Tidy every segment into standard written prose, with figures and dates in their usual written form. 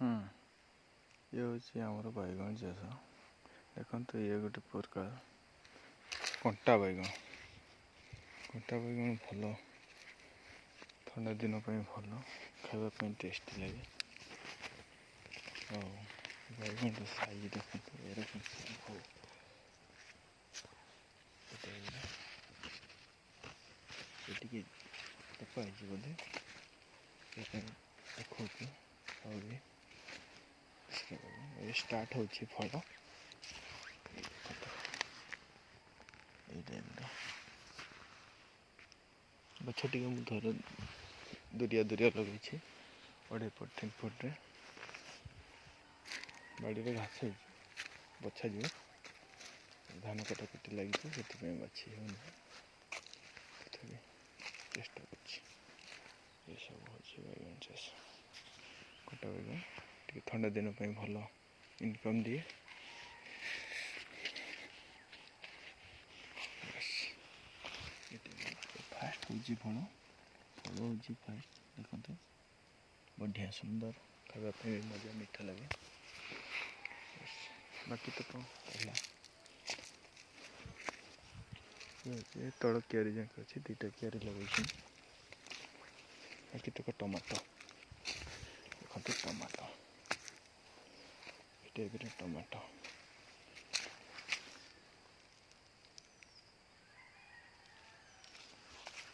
ये हूँ आमर बैगण चाष देखो ये गोटे प्रकार कंटा बैगण भल ठंडा दिन भल खावाई टेस्टी लगे और बैगण साइज देखो ये बोधे देखो स्टार्ट हो फल गछ टे मुझे दूरिया लगे 2.5 फुट 3 फुट रे बाड़ी घास बछा जी धान कटाकटी लगी से बाछी हो चेष्टा कर सब हो बैगन चाष कटा बैगन टे ठंडा दिन भल इनकम दिए फास्ट हूँ फल फल हूँ फास्ट देखते बढ़िया सुंदर खावाई भी मजा मीठा लगे बाकी तो कौन तल क्यारी जाक अच्छे 2टा क्यारी लगे बाकी तो टमाटो देखते टमाटो ये टमाटो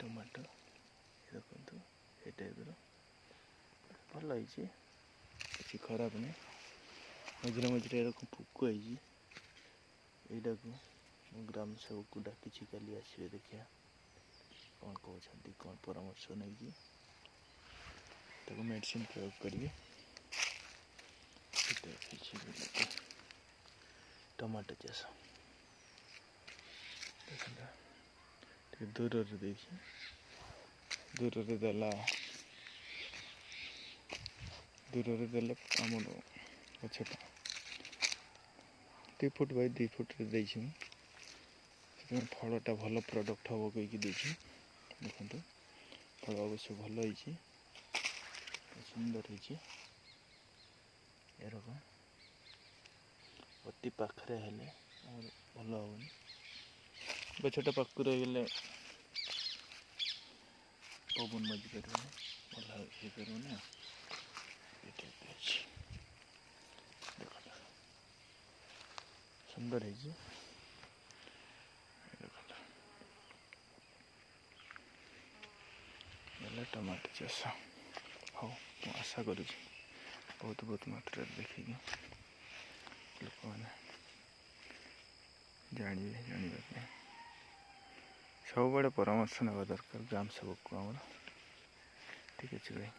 टमाटो देखो ये टाइप भल किसी खराब नहीं मझे मझे एरकम पोक यू ग्राम सेवक को डाकी काली आसवे देखिया कौन कहते कौन परामर्श नहीं मेडिसिन प्रयोग करेंगे टमाटो चाष दूर देखिए दूर देला आम गछटा 2 फुट बाय 2 फुट फलटा भल प्रडक्ट हम कहीकि देखते फल अवश्य भल सुंदर एरकम अति पाखे हेले भल हेनी गछटा पाक रहीगले पवन बजी पारे भल पारे सुंदर टमाटो चाष हाँ मुझे आशा करुँच बहुत मात्रा देखिए लोक मैंने जानवे सब बड़े परामर्श ना दरकार ग्राम सेवक को आमर ठीक अच्छे भाई।